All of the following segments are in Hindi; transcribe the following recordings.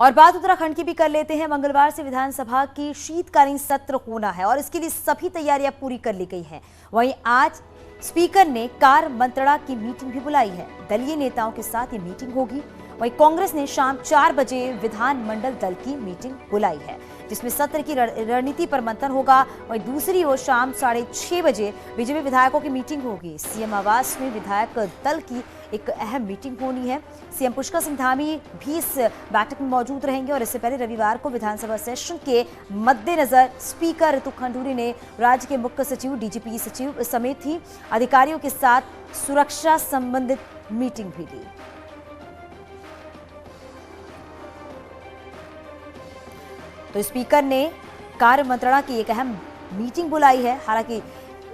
और बात उत्तराखंड की भी कर लेते हैं। मंगलवार से विधानसभा की शीतकालीन सत्र होना है और इसके लिए सभी तैयारियां पूरी कर ली गई हैं। वहीं आज स्पीकर ने कार मंत्रणा की मीटिंग भी बुलाई है। दलीय नेताओं के साथ ये मीटिंग होगी। वहीं कांग्रेस ने शाम 4 बजे विधानमंडल दल की मीटिंग बुलाई है, जिसमें सत्र की रणनीति पर मंथन होगा। वहीं दूसरी ओर शाम 6:30 बजे बीजेपी विधायकों की मीटिंग होगी। सीएम आवास में विधायक दल की एक अहम मीटिंग होनी है। सीएम पुष्कर सिंह धामी भी इस बैठक में मौजूद रहेंगे और इससे पहले रविवार को विधानसभा सेशन के मद्देनजर स्पीकर ऋतु खंडूरी ने राज्य के मुख्य सचिव, डीजीपी सचिव समेत ही अधिकारियों के साथ सुरक्षा संबंधित मीटिंग भी ली। तो स्पीकर ने कार्य मंत्रणा की एक अहम मीटिंग बुलाई है। हालांकि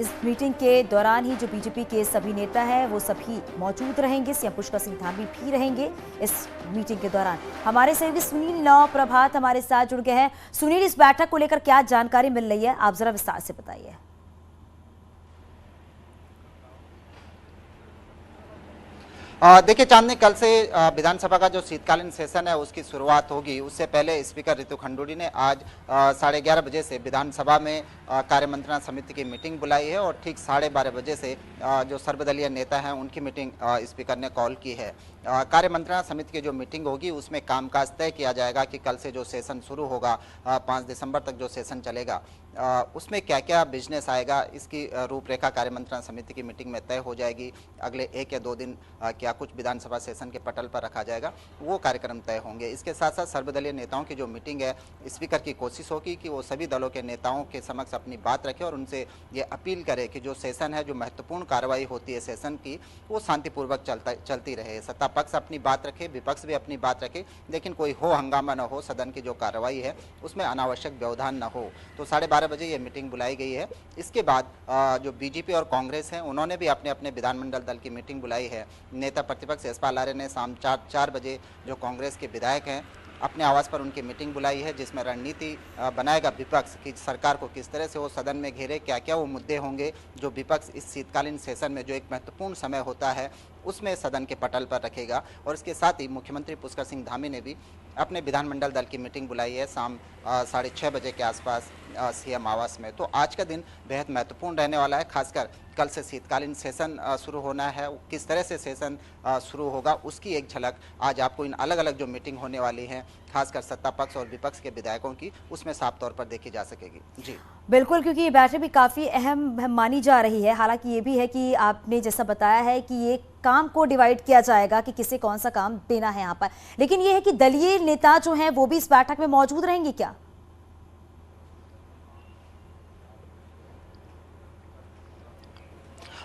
इस मीटिंग के दौरान ही जो बीजेपी के सभी नेता हैं वो सभी मौजूद रहेंगे। सीएम पुष्कर सिंह धामी भी रहेंगे इस मीटिंग के दौरान। हमारे सहयोगी सुनील नौ प्रभात हमारे साथ जुड़ गए हैं। सुनील, इस बैठक को लेकर क्या जानकारी मिल रही है, आप जरा विस्तार से बताइए। देखिए चांदनी, कल से विधानसभा का जो शीतकालीन सेशन है उसकी शुरुआत होगी। उससे पहले स्पीकर ऋतु खंडूरी ने आज 11:30 बजे से विधानसभा में कार्यमंत्रणा समिति की मीटिंग बुलाई है और ठीक 12:30 बजे से जो सर्वदलीय नेता हैं उनकी मीटिंग स्पीकर ने कॉल की है। कार्यमंत्रणा समिति की जो मीटिंग होगी उसमें कामकाज तय किया जाएगा कि कल से जो सेशन शुरू होगा 5 दिसंबर तक जो सेशन चलेगा उसमें क्या क्या बिजनेस आएगा, इसकी रूपरेखा कार्यमंत्रणा समिति की मीटिंग में तय हो जाएगी। अगले 1 या 2 दिन क्या कुछ विधानसभा सेशन के पटल पर रखा जाएगा, वो कार्यक्रम तय होंगे। इसके साथ साथ सर्वदलीय नेताओं की जो मीटिंग है, स्पीकर की कोशिश होगी कि वो सभी दलों के नेताओं के समक्ष अपनी बात रखे और उनसे ये अपील करे कि जो सेशन है, जो महत्वपूर्ण कार्रवाई होती है सेशन की, वो शांतिपूर्वक चलती रहे। सत्ता पक्ष अपनी बात रखे, विपक्ष भी अपनी बात रखे, लेकिन कोई हो हंगामा न हो, सदन की जो कार्रवाई है उसमें अनावश्यक व्यवधान न हो। तो 12:30 बजे ये मीटिंग बुलाई गई है। इसके बाद जो बीजेपी और कांग्रेस हैं उन्होंने भी अपने अपने विधानमंडल दल की मीटिंग बुलाई है। नेता प्रतिपक्ष यशपाल आर्य ने शाम 4 बजे जो कांग्रेस के विधायक हैं अपने आवास पर उनकी मीटिंग बुलाई है, जिसमें रणनीति बनाएगा विपक्ष कि सरकार को किस तरह से वो सदन में घेरे, क्या क्या वो मुद्दे होंगे जो विपक्ष इस शीतकालीन सेशन में जो एक महत्वपूर्ण समय होता है उसमें सदन के पटल पर रखेगा। और इसके साथ ही मुख्यमंत्री पुष्कर सिंह धामी ने भी अपने विधानमंडल दल की मीटिंग बुलाई है शाम 6:30 बजे के आसपास सीएम आवास में। तो आज का दिन बेहद महत्वपूर्ण रहने वाला है, खासकर कल से शीतकालीन सेशन शुरू होना है। किस तरह से सेशन शुरू होगा उसकी एक झलक आज आपको इन अलग अलग जो मीटिंग होने वाली है, खासकर सत्ता पक्ष और विपक्ष के विधायकों की, उसमें साफ तौर पर देखी जा सकेगी। जी बिल्कुल, क्योंकि ये बैठक भी काफ़ी अहम मानी जा रही है। हालांकि ये भी है कि आपने जैसा बताया है कि ये काम को डिवाइड किया जाएगा कि किसे कौन सा काम देना है यहाँ पर, लेकिन ये है कि दलीय नेता जो हैं वो भी इस बैठक में मौजूद रहेंगे क्या?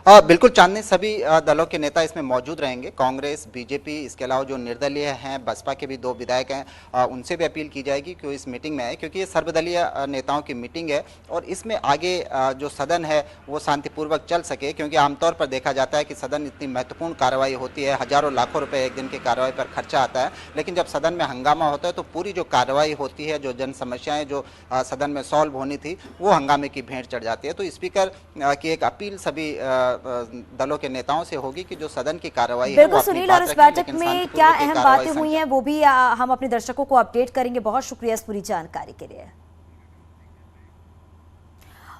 बिल्कुल चांदनी, सभी दलों के नेता इसमें मौजूद रहेंगे। कांग्रेस, बीजेपी, इसके अलावा जो निर्दलीय हैं, बसपा के भी 2 विधायक हैं, उनसे भी अपील की जाएगी कि वो इस मीटिंग में आए, क्योंकि ये सर्वदलीय नेताओं की मीटिंग है और इसमें आगे जो सदन है वो शांतिपूर्वक चल सके। क्योंकि आमतौर पर देखा जाता है कि सदन इतनी महत्वपूर्ण कार्रवाई होती है, हजारों लाखों रुपए एक दिन की कार्रवाई पर खर्चा आता है, लेकिन जब सदन में हंगामा होता है तो पूरी जो कार्रवाई होती है, जो जन समस्याएं जो सदन में सॉल्व होनी थी, वो हंगामे की भेंट चढ़ जाती है। तो स्पीकर की एक अपील सभी दलों के नेताओं से होगी कि जो सदन की कार्रवाई है बिल्कुल सुनील, और इस बैठक में क्या अहम बातें हुई हैं वो भी हम अपने दर्शकों को अपडेट करेंगे। बहुत शुक्रिया इस पूरी जानकारी के लिए।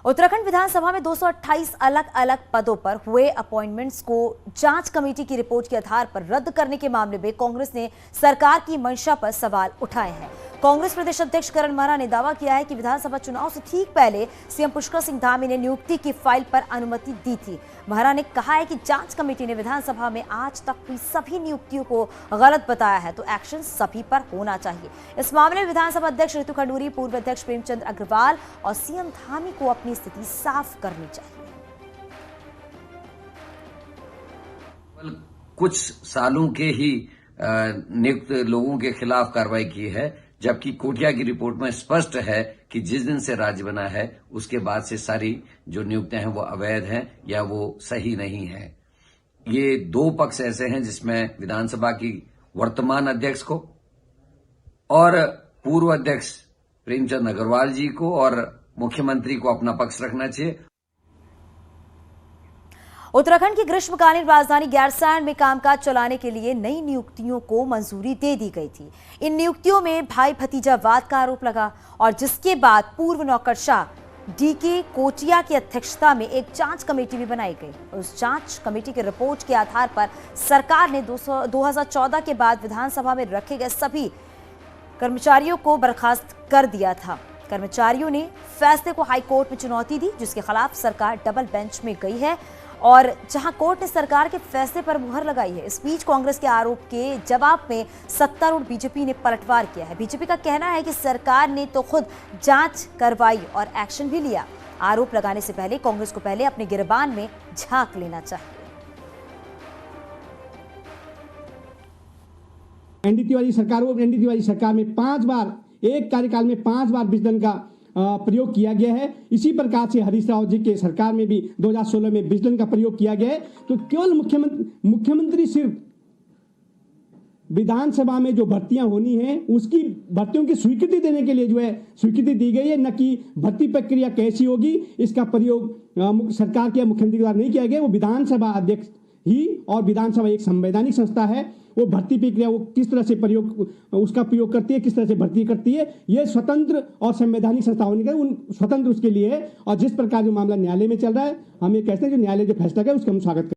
उत्तराखंड विधानसभा में 228 अलग अलग पदों पर हुए अपॉइंटमेंट्स को जांच कमेटी की रिपोर्ट के आधार पर रद्द करने के मामले में कांग्रेस ने सरकार की मंशा पर सवाल उठाए हैं। कांग्रेस प्रदेश अध्यक्ष करण महरा ने दावा किया है कि विधानसभा चुनाव से ठीक पहले सीएम पुष्कर सिंह धामी ने नियुक्ति की फाइल पर अनुमति दी थी। महरा ने कहा है कि जांच कमेटी ने विधानसभा में आज तक हुई सभी नियुक्तियों को गलत बताया है, तो एक्शन सभी पर होना चाहिए। इस मामले में विधानसभा अध्यक्ष ऋतु खंडूरी, पूर्व अध्यक्ष प्रेमचंद अग्रवाल और सीएम धामी को अपनी स्थिति साफ करनी चाहिए। कुछ सालों के ही नियुक्त लोगों के खिलाफ कार्रवाई की है, जबकि कोटिया की रिपोर्ट में स्पष्ट है कि जिस दिन से राज्य बना है उसके बाद से सारी जो नियुक्तियां हैं वो अवैध हैं या वो सही नहीं है। ये 2 पक्ष ऐसे हैं जिसमें विधानसभा की वर्तमान अध्यक्ष को और पूर्व अध्यक्ष प्रेमचंद अग्रवाल जी को और मुख्यमंत्री को अपना पक्ष रखना चाहिए। उत्तराखंड की ग्रीष्मकालीन राजधानी गैरसैंण में कामकाज चलाने के लिए नई नियुक्तियों को मंजूरी दे दी गई थी। इन नियुक्तियों में भाई भतीजावाद का आरोप लगा और जिसके बाद पूर्व नौकरशाह डीके कोटिया की अध्यक्षता में एक जांच कमेटी भी बनाई गई। उस जांच कमेटी की रिपोर्ट के आधार पर सरकार ने 2014 के बाद विधानसभा में रखे गए सभी कर्मचारियों को बर्खास्त कर दिया था। कर्मचारियों ने फैसले को हाईकोर्ट में चुनौती दी, जिसके खिलाफ सरकार डबल बेंच में गई है और जहां कोर्ट ने सरकार के फैसले पर मुहर लगाई है। इस बीच कांग्रेस के आरोप के जवाब में सत्तारूढ़ बीजेपी ने पलटवार किया है। बीजेपी का कहना है कि सरकार ने तो खुद जांच करवाई और एक्शन भी लिया। आरोप लगाने से पहले कांग्रेस को पहले अपने गिरबान में झांक लेना चाहिए। एनडी तिवारी सरकार में 5 बार, एक कार्यकाल में 5 बार बिजली का प्रयोग किया गया है। इसी प्रकार से हरीश रावत जी के सरकार में भी 2016 में बिजली का प्रयोग किया गया है। तो केवल मुख्यमंत्री सिर्फ विधानसभा में जो भर्तियां होनी है उसकी भर्तियों की स्वीकृति देने के लिए जो है स्वीकृति दी गई है, न कि भर्ती प्रक्रिया कैसी होगी इसका प्रयोग सरकार के मुख्यमंत्री द्वारा नहीं किया गया। वो विधानसभा अध्यक्ष ही, और विधानसभा एक संवैधानिक संस्था है, वो भर्ती प्रक्रिया वो किस तरह से उसका प्रयोग करती है, किस तरह से भर्ती करती है, ये स्वतंत्र और संवैधानिक संस्था होने का उन स्वतंत्र उसके लिए है। और जिस प्रकार जो मामला न्यायालय में चल रहा है, हम ये कहते हैं जो न्यायालय जो फैसला करे उसका हम स्वागत करते हैं।